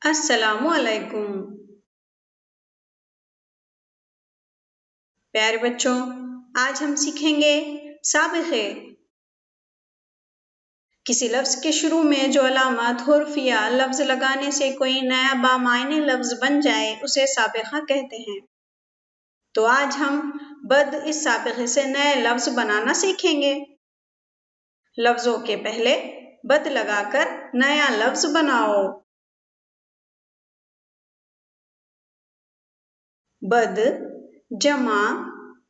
अस्सलामु अलैकुम। प्यारे बच्चों, आज हम सीखेंगे साबिक़े। किसी लफ्ज़ के शुरू में जो अलामत, हुर्फ या लफ्ज़ लगाने से कोई नया बामायने लफ्ज़ बन जाए उसे साबिक़ा कहते हैं। तो आज हम बद इस साबिक़े से नए लफ्ज़ बनाना सीखेंगे। लफ्ज़ों के पहले बद लगाकर नया लफ्ज़ बनाओ। बद जमा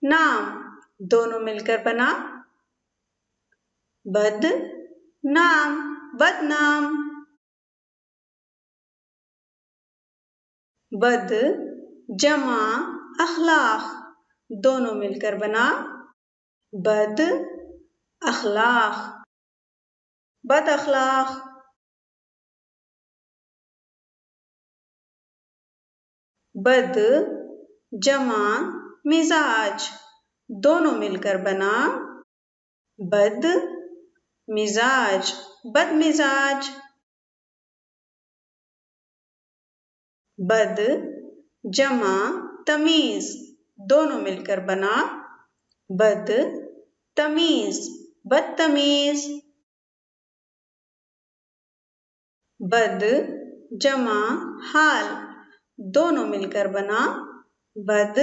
नाम दोनों मिलकर बना बद नाम, बदनाम। बद जमा अखलाक दोनों मिलकर बना बद अखलाक, बद अखलाक। बद जमा मिजाज दोनों मिलकर बना बद मिजाज, बद मिजाज। बद जमा तमीज दोनों मिलकर बना बद तमीज, बदतमीज। बद जमा हाल दोनों मिलकर बना बद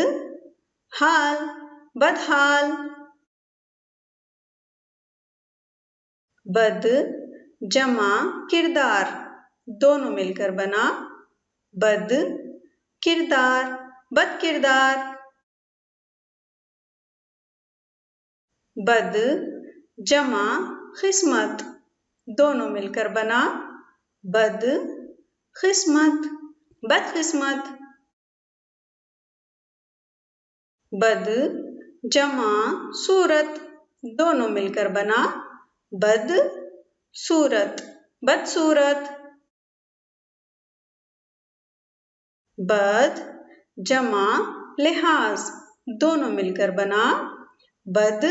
हाल, बदहाल। बद जमा किरदार दोनों मिलकर बना बद किरदार, बद किरदार। बद जमा खिस्मत दोनों मिलकर बना बद खिस्मत, बदकिस्मत। बद जमा सूरत दोनों मिलकर बना बद सूरत, बदसूरत। बद जमा लिहाज दोनों मिलकर बना बद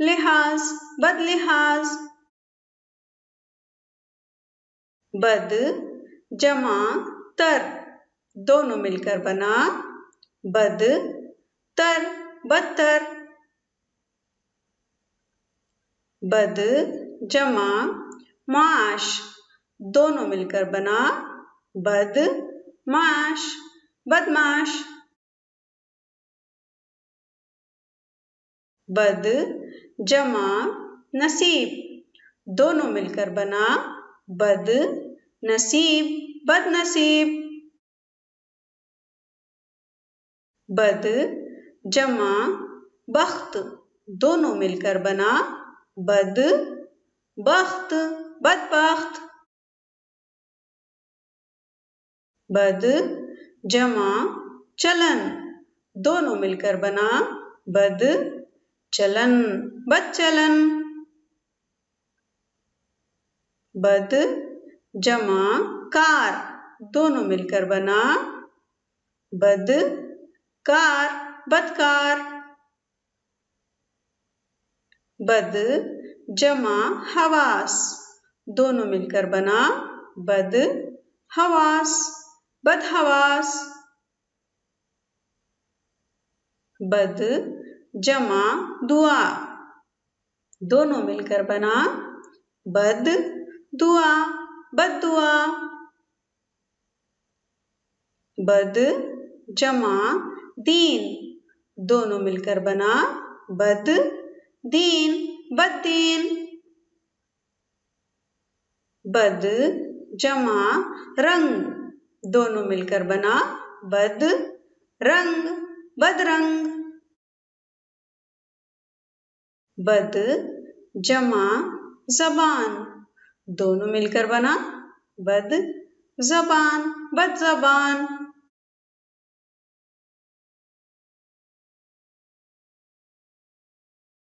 लिहाज, बदलिहाज। बद जमा तर दोनों मिलकर बना बद तर, बदतर। बद जमा माश दोनों मिलकर बना बद माश, बदमाश। बद जमा नसीब दोनों मिलकर बना बद नसीब, बदनसीब। बद जमा बख्त दोनों मिलकर बना बद बख्त, बदबख्त। बद जमा चलन दोनों मिलकर बना बद चलन, बदचलन। बद जमा कार दोनों मिलकर बना बद कार, बदकार। बद जमा हवास दोनों मिलकर बना बद हवास, बदहवास। बद जमा दुआ दोनों मिलकर बना बद दुआ, बददुआ। बद जमा दीन दोनों मिलकर बना बद दीन, बददीन। बद जमा रंग दोनों मिलकर बना बद रंग, बदरंग। बद जमा ज़बान दोनों मिलकर बना बद ज़बान, बदज़बान।